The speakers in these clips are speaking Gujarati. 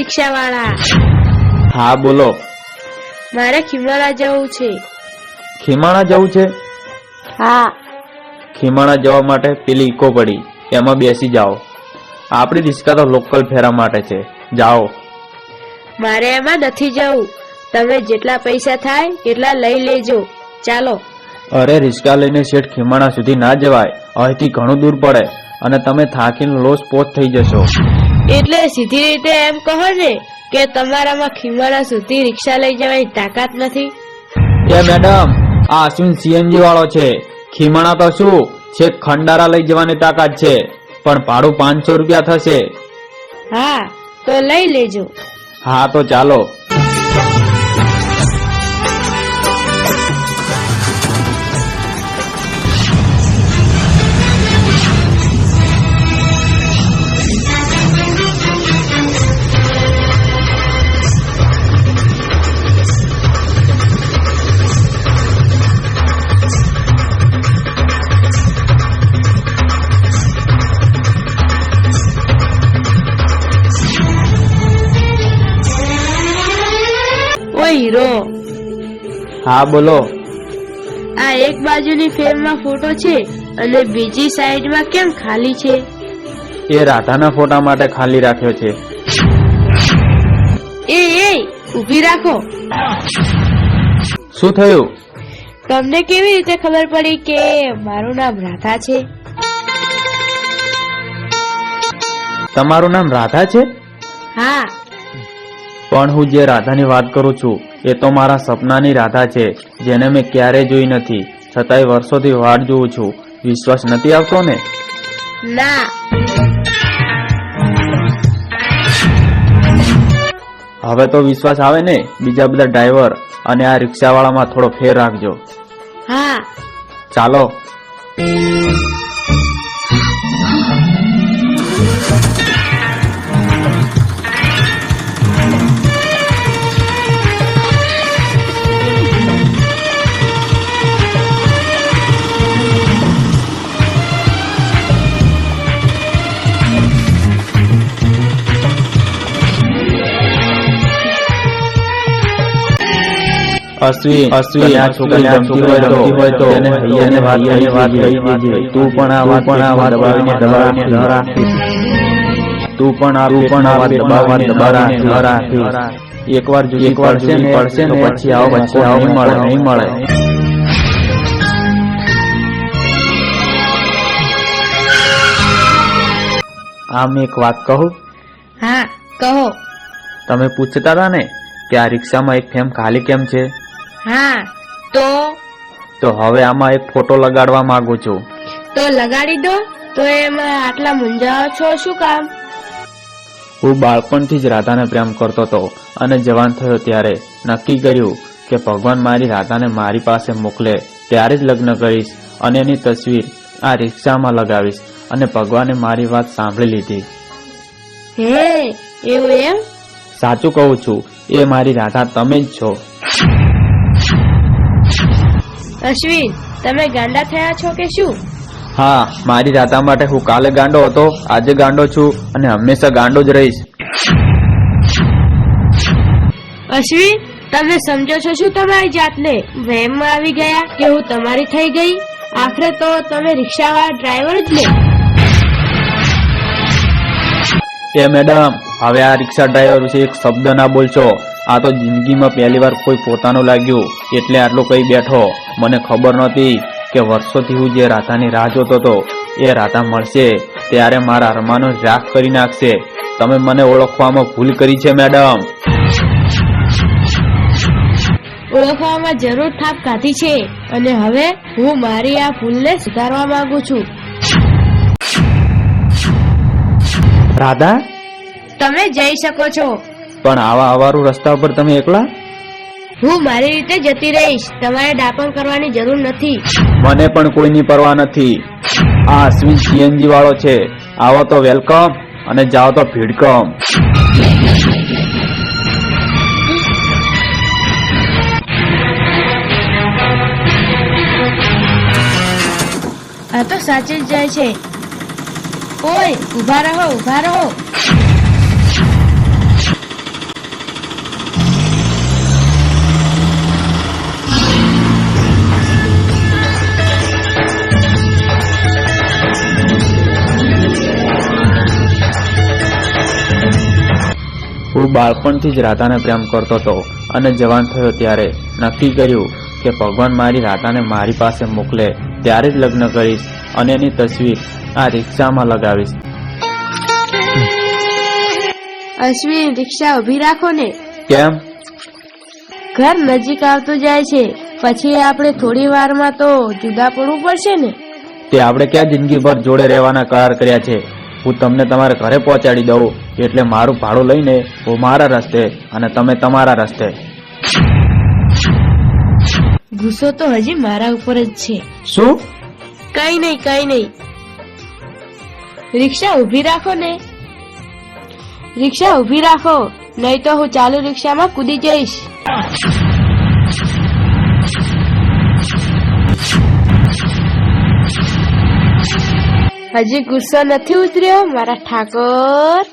રિક્ષાવાળા. હા બોલો. મારે ખીમાણા જવું છે. ખીમાણા જવું છે? હા. ખીમાણા જવા માટે પેલી ઇકો પડી, એમાં બેસી જાઓ. આપણી રિક્ષા તો લોકલ ફેરા માટે છે, જાઓ. મારે એમાં નથી જવું. તમે જેટલા પૈસા થાય એટલા લઈ લેજો. ચાલો. અરે રિક્ષા લઈને શેઠ ખીમાણા સુધી ના જવાય, અહીંથી ઘણું દૂર પડે અને તમે થાકીને લોસપોચ થઈ જશો. એટલે સીધી રીતે એમ કહો ને કે તમારામાં ખીમાણા સુધી રિક્ષા લઈ જવાની તાકાત નથી. એ મેડમ, આ અશ્વિન સીએનજી વાળો છે. ખીમાણા તો શું, છેક ખંડારા લઈ જવાની તાકાત છે, પણ ભાડું 500 રૂપિયા થશે. હા તો લઈ લેજો. હા તો ચાલો. હીરો, હા બોલો. આ એક બાજુની ફ્રેમમાં ફોટો છે અને બીજી સાઈડમાં કેમ ખાલી છે? એ રાધાના ફોટા માટે ખાલી રાખ્યો છે. એ ઊભી રાખો. શું થયું? તમને કેવી રીતે ખબર પડી કે મારું નામ રાધા છે? તમારું નામ રાધા છે? હા. પણ હું જે રાધાની વાત કરું છું એ તો મારા સપનાની રાધા છે, જેને મેં ક્યારેય જોઈ નથી, છતાંય વર્ષોથી વાટ જોઉં છું. વિશ્વાસ નથી આવતો ને? ના. હવે તો વિશ્વાસ આવે ને? બીજા બધા ડ્રાઈવર અને આ રિક્ષાવાળામાં થોડો ફેર રાખજો. હા ચાલો. અશ્વિન, આ છોકરી ગમતી હોય તો એને હૈયાને વાત કહી દેજે. તું પણ આ વાત દબાવીને રાખીશ. તું પણ આ વાત દબાવીને રાખીશ. એકવાર પડશે ને પછી આવો નહીં મળે. આમ એક વાત કહું? હા કહો. તમે પૂછતા હતા ને કે આ રિક્ષામાં એક ફ્રેમ ખાલી કેમ છે? હા તો હવે આમાં એક ફોટો લગાડવા માંગુ છું. તો લગાડી દો. તો એમાં આટલા મૂંઝાઓ છો શું કામ? હું બાળપણથી જ રાધાને પ્રેમ કરતો હતો અને જવાન થયો ત્યારે નક્કી કર્યું કે ભગવાન મારી રાધાને મારી પાસે મોકલે ત્યારે જ લગ્ન કરીશ અને એની તસવીર આ રિક્ષામાં લગાવીશ. અને ભગવાને મારી વાત સાંભળી લીધી. હે, એવું એમ? સાચું કહું છું, એ મારી રાધા તમે જ છો. અશ્વિન, તમે ગાંડા થયા છો કે શું? હા, મારી રાધા માટે હું કાલે ગાંડો હતો, આજે ગાંડો છું અને હંમેશા ગાંડો જ રહીશ. અશ્વિન, તમે સમજો છો શું તમારી જાતને? વહેમમાં આવી ગયા કે હું તમારી થઈ ગઈ? આખરે તો તમે રિક્ષાવાળા ડ્રાઈવર જ ને. એ મેડમ, હવે આ રિક્ષા ડ્રાઈવર વિશે એક શબ્દ ના બોલશો. આ તો જિંદગીમાં પહેલી વાર કોઈ પોતાનું લાગ્યું એટલે આટલું કઈ બેઠો. મને ખબર નહોતી કે વર્ષોથી હું જે રાધાની રાહ જોતો હતો એ રાધા મળશે ત્યારે મારા અરમાનો રાખ કરી નાખશે. તમે મને ઓળખવામાં ભૂલ કરી છે મેડમ. ઓળખવામાં જરૂર થાપ કાઢી છે અને હવે હું મારી આ ભૂલને સુધારવા માંગુ છું. રાધા, તમે જઈ શકો છો. પણ આવા અવારું રસ્તા ઉપર તમે એકલા? હું મારી રીતે જતી રહીશ. તમારે ડાપણ કરવાની જરૂર નથી. મને પણ કોઈની પરવા નથી. આ અશ્વિન સીએનજી વાળો છે. આવો તો વેલકમ અને જાઓ તો ભીડકમ. આ તો સાચી જ જાય છે. ઓય, ઉભા રહો. હું બાળપણથી જ રાધાને પ્રેમ કરતો હતો અને જવાન થયો ત્યારે નક્કી કર્યું કે ભગવાન મારી રાધાને મારી પાસે મોકલે ત્યારે જ લગ્ન કરીશ અને એની તસવીર આ રિક્ષામાં લગાવીશ. અશ્વિન, રિક્ષા ઊભી રાખો ને. કેમ? ઘર નજીક આવતું જાય છે, પછી આપણે થોડી વારમાં તો જુદા પડવું પડશે ને. તે આપણે ક્યાં જિંદગીભર જોડે રહેવાના કરાર કર્યા છે. હું તમને તમારા ઘરે પહોંચાડી દઉં એટલે મારું ભાડું લઈને હું મારા રસ્તે અને તમે તમારા રસ્તે. ગુસ્સો તો હજી મારા ઉપર જ છે. શું? કઈ નહીં. રિક્ષા ઊભી રાખો ને. રિક્ષા ઊભી રાખો, નહીં તો હું ચાલુ રિક્ષામાં કૂદી જઈશ. હજી ગુસ્સો નથી ઉતર્યો મારા ઠાકોર?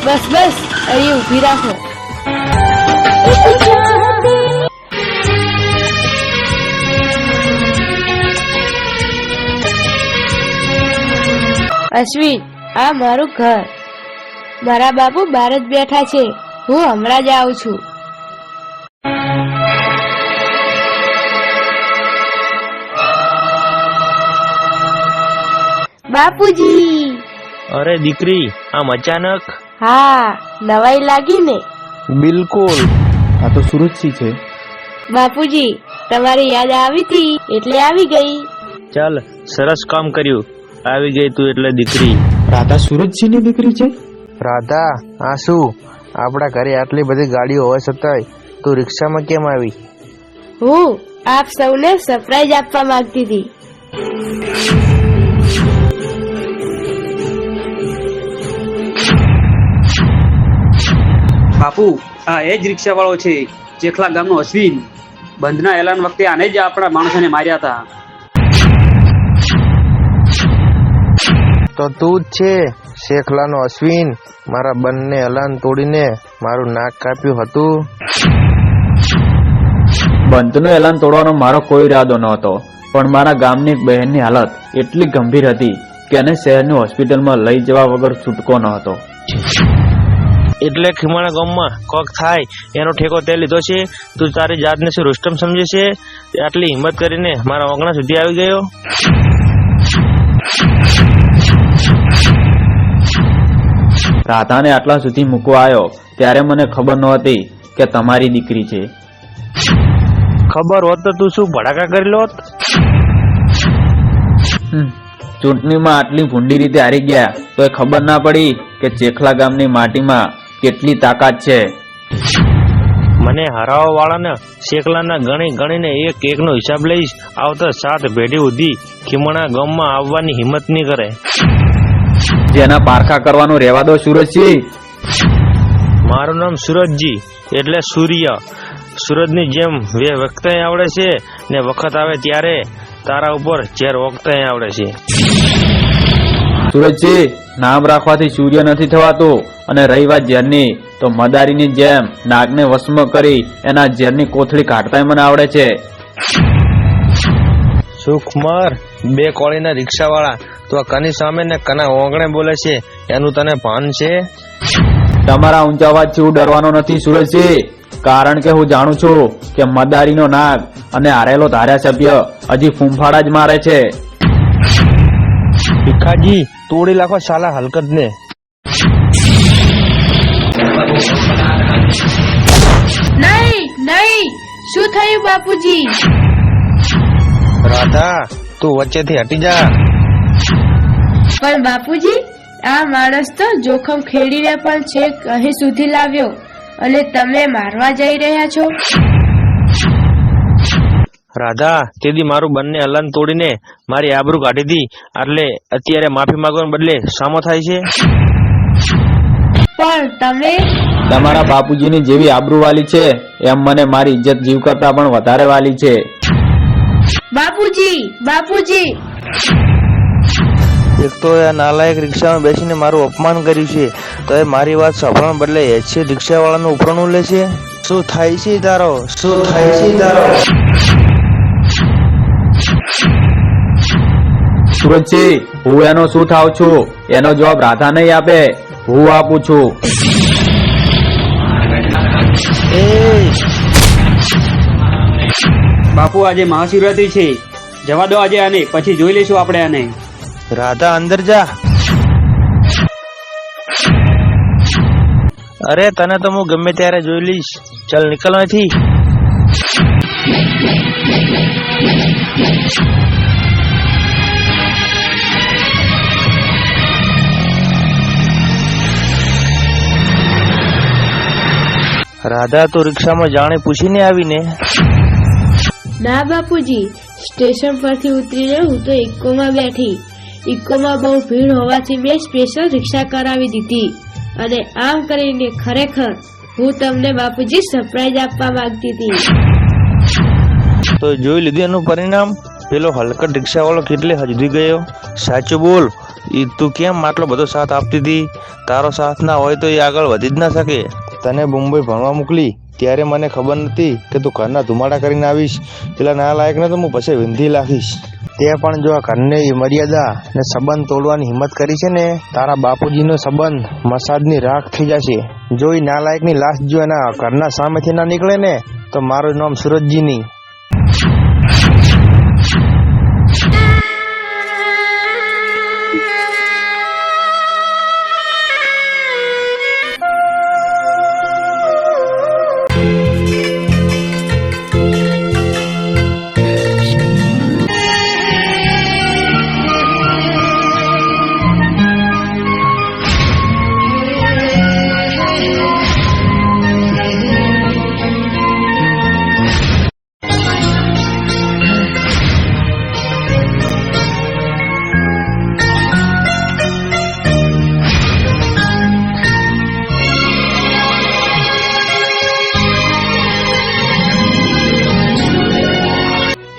બસ અહીં ઊભી રાખો. અશ્વિન, આ મારું ઘર. મારા બાપુ બહાર જ બેઠા છે, હું હમણાં જ આવું છું. બાપુજી! અરે દીકરી, આમ અચાનક? હા, નવાઈ લાગી ને? બિલકુલ. આ તો સુરજસિંહ છે. બાપુજી, તમારી યાદ આવી હતી એટલે આવી ગઈ. ચાલ, સરસ કામ કર્યું. આવી ગઈ તું એટલે દીકરી. રાધા સુરજસિંહની દીકરી છે? રાધા, આ શું? આપણા ઘરે આટલી બધી ગાડીઓ હોવા છતાંય તું રિક્ષામાં કેમ આવી? હું આપ સૌને સરપ્રાઈઝ આપવા માંગતી હતી. બાપુ, આ એ જ રિક્ષા વાળો છે, ચેખલા ગામનો અશ્વિન. બંધના એલાન વખતે આને જ આપણા માણસોને માર્યા હતા. તો તું જ છે શેખલાનો અશ્વિન? મારા બંને એલાન તોડીને મારું નાક કાપ્યું હતું. બંધનું એલાન તોડવાનો મારો કોઈ ઈરાદો નહોતો, પણ મારા ગામની એક બહેનની હાલત એટલી ગંભીર હતી કે એને શહેરની હોસ્પિટલમાં લઈ જવા વગર છૂટકો ન હતો. એટલે ખીમાણા ગામમાં કોક થાય એનો ઠેકો તે લીધો છે. તું તારી જાતને શું રૂસ્તમ સમજે છે? આટલી હિંમત કરીને મારા ઓગણા સુધી આવી ગયો. રાધાને આટલા સુધી મૂકવા આવ્યો ત્યારે મને ખબર નહોતી કે તમારી દીકરી છે. ખબર હોત તો તું શું ભડાકા કરી લોત? ચૂંટણીમાં આટલી ભૂંડી રીતે હારી ગયા તો એ ખબર ના પડી કે ચેખલા ગામની માટીમાં કેટલી તાકાત છે. મને હરાવવા વાળાને શેખલાના ગણીને એક એકનો હિસાબ લઈશ. આવતા 7 પેઢી સુધી ખીમણા ગામમાં આવવાની હિંમત નહીં કરે. જેના પારખા કરવાનું રહેવા દો સુરજસિંહ. મારું નામ સુરજજી એટલે સૂર્ય. સૂરજની જેમ વખતે આવડે છે ને વખત આવે ત્યારે તારા ઉપર ઝેર વખતે આવડે છે. સુરજસિંહ, નામ રાખવાથી સૂર્ય નથી થવાતું, અને રહી વાત ઝેરની તો મદારીની જેમ નાગને વશમાં કરી એના ઝેરની કોથળી કાઢતા મને આવડે છે. સુખમર, 2 કોળીના રિક્ષાવાળા તો કની સામે ને કના ઓગણે બોલે છે, એનું તને ભાન છે? તમારા ઊંચા અવાજથી હું ડરવાનો નથી સુરજસિંહ, કારણ કે હું જાણું છું કે મદારીનો નાગ અને હારેલો ધારાસભ્ય હજી ફૂંફાડા જ મારે છે. ભીખાજી, તોડી લાખો સાલા હલકત ને. નહીં, શું થયું બાપુજી? રાધા, તું વચ્ચેથી હટી જા. પણ બાપુજી, આ માણસ તો જોખમ ખેડીને પણ છેક અહીં સુધી લાવ્યો અને તમે મારવા જઈ રહ્યા છો. રાધા તેથી મારું બંને હલન તોડીને મારી આબરૂ કાઢી હતી, એટલે અત્યારે માફી માંગવાને બદલે સામો થાય છે. પણ તમે તમારા બાપુજીની જેવી આબરૂ વાલી છે એમ મને મારી ઇજ્જત જીવ કરતા પણ વધારે વાલી છે. બાપુજી બાપુજી એક તો એ નાલાયક રિક્ષામાં બેસીને મારું અપમાન કર્યું છે, તો એ મારી વાત સાંભળવાને બદલે છે રિક્ષાવાળાનું ઉપરણું લે છે. શું થાય છે તારો? શું થાય છે તારો? સુરજજી, હું એનો શું થાવ છું એનો જવાબ રાધા નહીં આપે, હું આપું છું. એ બાપુ આજે મહાશિવરાત્રી છે, જવા દો આજે આને, પછી જોઈ લઈશું આપણે આને. રાધા અંદર જા. અરે તને તો હું ગમે ત્યારે જોઈ લઈશ, ચાલ નીકળ અહીંથી. રાધા તો રિક્ષામાં જાણે પૂછીને આવીને. ના બાપુજી, સ્ટેશન પરથી ઉતરીને હું તો ઇકોમાં બેઠી. ઇકોમાં બહુ ભીડ હોવાથી મેં સ્પેશિયલ રિક્ષા કરાવી દીધી, અને આમ કરીને ખરેખર હું તમને બાપુજી સરપ્રાઈઝ આપવા માંગતી હતી. તો જોઈ લીધું એનું પરિણામ. પેલો હલકટ રિક્ષાવાળો કેટલે હજરી ગયો. સાચું બોલ, તું કેમ આટલો બધો સાથ આપતી હતી? તારો સાથ ના હોય તો એ આગળ વધી જ ના શકે. તને મુંબઈ ભણવા મોકલી ત્યારે મને ખબર નથી કે તું ઘરના ધુમાડા કરીને આવીશ. પેલા ના લાયકને તો હું પછી વિંધી લાખીશ. તે પણ જો આ ઘરની મર્યાદા ને સંબંધ તોડવાની હિંમત કરી છે ને, તારા બાપુજીનો સંબંધ મસાજની રાખ થઈ જશે. જો એ નાલાયકની લાશ જો એના ઘરના સામેથી ના નીકળે ને, તો મારું નામ સુરજજી નહીં.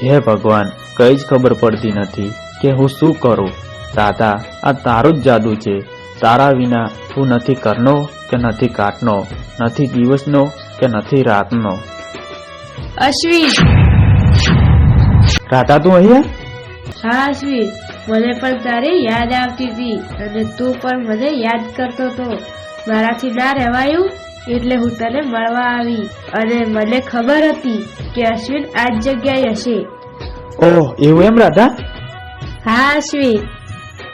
હે ભગવાન, કઈ જ ખબર પડતી નથી કે હું શું કરું. રાધા, આ તારો જ જાદુ છે. તારા વિના હું નથી ઘરનો કે નથી કાટનો, નથી દિવસનો કે નથી રાતનો. અશ્વિન, રાધા, તું અહીંયા? હા અશ્વિન, મને પણ તારી યાદ આવતી હતી, અને તું પણ મને યાદ કરતો હતો. મારાથી ના રહેવાયું એટલે હું તને મળવા આવી, અને મને ખબર હતી કે અશ્વિન આ જ જગ્યાએ હશે. ઓહ, એવું એમ રાધા? હા અશ્વિન,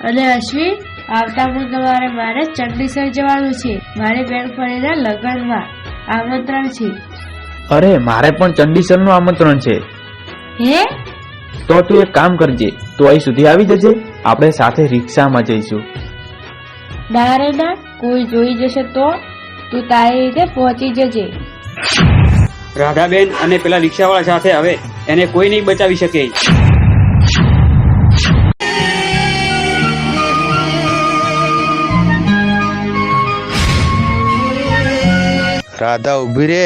અને અશ્વિન, આવતા મંગળવારે મારે ચંડીસર જવાનું છે. મારી બેનપણીના લગ્નમાં આમંત્રણ છે. અરે, મારે પણ ચંડીસરનું આમંત્રણ છે. હે? તો તું એક કામ કરજે, તું અહીં સુધી આવી જજે, આપણે સાથે રિક્ષામાં જઈશું. ના રે ના, કોઈ જોઈ જશે તો? તું તારી રીતે પહોંચી જજે. રાધાબેન અને પેલા રિક્ષાવાળા સાથે હવે એને કોઈ નહીં બચાવી શકે. રાધા ઉભી રે.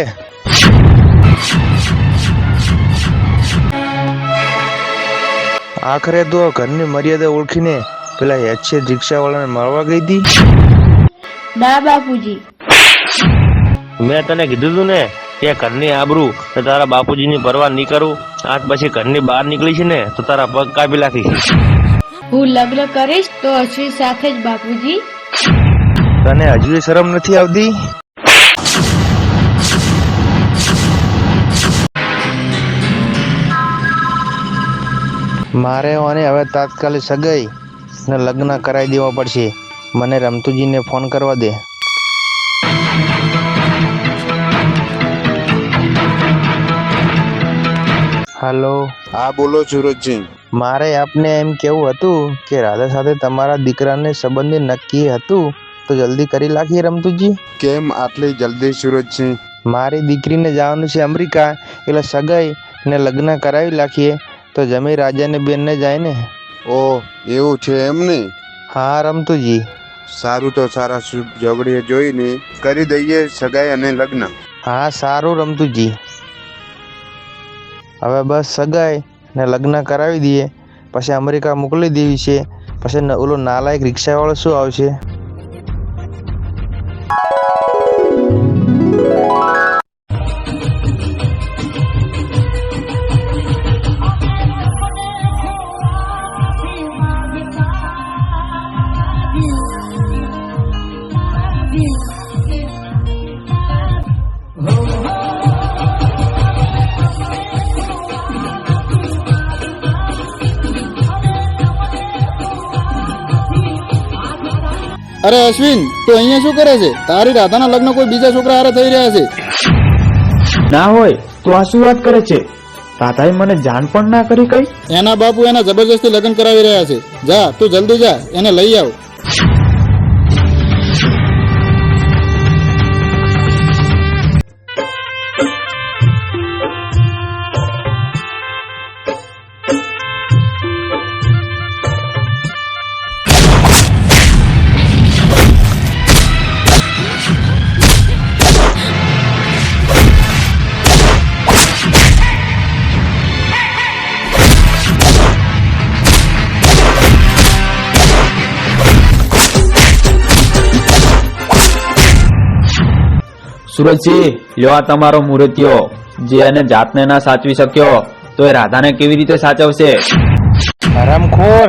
આખરે તો ઘરની મર્યાદા ઓળખીને પેલા હેચે રિક્ષાવાળાને મળવા ગઈ હતી. ના બાપુજી, મેં તને કીધું તું ને કે ઘરની આબરૂ તો તારા બાપુજીની પરવા નહીં કરું. આજ પછી ઘરની બહાર નીકળી છે ને તો તારા પગ કાપી નાખીશ. હું લગ્ન કરીશ તો અશ્વિન સાથે જ બાપુજી. તને હજુ શરમ નથી આવતી? મારે અને હવે તાત્કાલિક સગાઈ ને લગ્ન કરાવી દેવા પડશે. મને રમતુજીને ફોન કરવા દે. હાલો. હા બોલો સુરજજી. મારે આપને એમ કેવું હતું કે રાધા સાથે તમારા દીકરાને સંબંધી નક્કી હતું, તો જલ્દી કરી નાખીએ રમતુજી. કેમ આટલી જલ્દી સુરજજી? મારી દીકરીને જવાનું છે અમેરિકા, એટલે સગાઈ ને લગ્ન કરાવી નાખીએ તો જમી રાજાની બેનને જાય ને. ઓ એવું છે એમ ને. હા રમતુજી. સારું તો સારા શુભ જોગડીએ જોઈને કરી દઈએ સગાઈ અને લગ્ન. હા સારું રમતુજી. હવે બસ સગાઈ ને લગ્ન કરાવી દઈએ, પછી અમેરિકા મોકલી દેવી છે. પછી ઓલો નાલાયક રિક્ષાવાળો શું આવશે? અરે અશ્વિન, તું અહીંયા શું કરે છે? તારી રાધાના લગ્ન કોઈ બીજા છોકરા હારે થઈ રહ્યા છે. ના હોય તો આ શું વાત કરે છે? રાધાએ મને જાણ પણ ના કરી કઈ. એના બાપુ એના જબરજસ્તી લગ્ન કરાવી રહ્યા છે. જા તું જલ્દી જા, એને લઈ આવ. સુરજસિંહ, લ્યો આ તમારો મૂર્તિઓ. જે એને જાતને ના સાચવી શક્યો તો એ રાધાને કેવી રીતે સાચવશે? હરામખોર.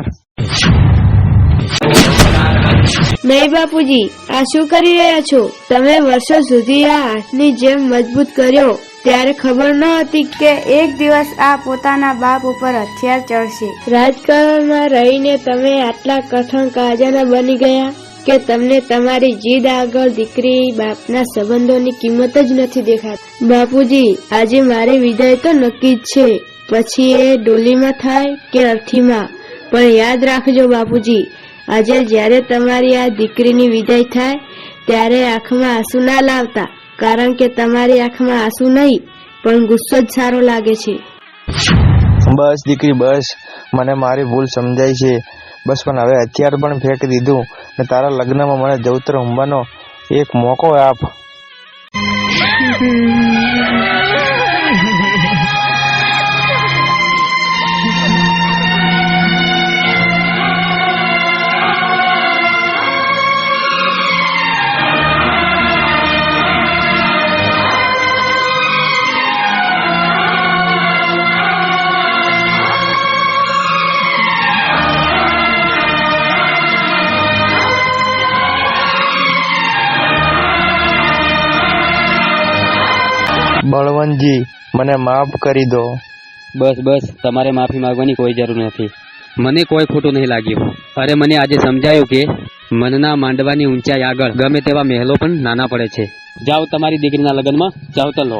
નહીં બાપુજી, આ શું કરી રહ્યા છો? તમે વર્ષો સુધી આ હાથની જેમ મજબૂત કર્યો ત્યારે ખબર ન હતી કે એક દિવસ આ પોતાના બાપ ઉપર હથિયાર ચડશે. રાજકારણમાં રહીને તમે આટલા કઠણ કાજાના બની ગયા કે તમને તમારી જીદ આગળ દીકરી બાપના સંબંધોની કિંમત જ નથી દેખાતી. બાપુજી, આજે મારી વિદાય તો નક્કી જ છે, પછી એ ડોલીમાં થાય કે અર્થીમાં, પણ યાદ રાખજો બાપુજી, આજે જ્યારે તમારી આ દીકરીની વિદાય થાય ત્યારે આંખમાં આંસુ ના લાવતા, કારણ કે તમારી આંખમાં આંસુ નહીં પણ ગુસ્સો જ સારો લાગે છે. બસ દીકરી બસ, મને મારી ભૂલ સમજાય છે. બસ પણ હવે હથિયાર પણ ફેંકી દીધું ને તારા લગ્નમાં મને જવતર હુંબાનો એક મોકો આપ. બળવંતજી, મને માફ કરી દો. બસ બસ, તમારે માફી માંગવાની કોઈ જરૂર નથી. મને કોઈ ખોટું નહીં લાગ્યું. અરે મને આજે સમજાયું કે મનના માંડવાની ઊંચાઈ આગળ ગમે તેવા મહેલો પણ નાના પડે છે. જાઓ તમારી દીકરીના લગ્નમાં જાઓ તો લો.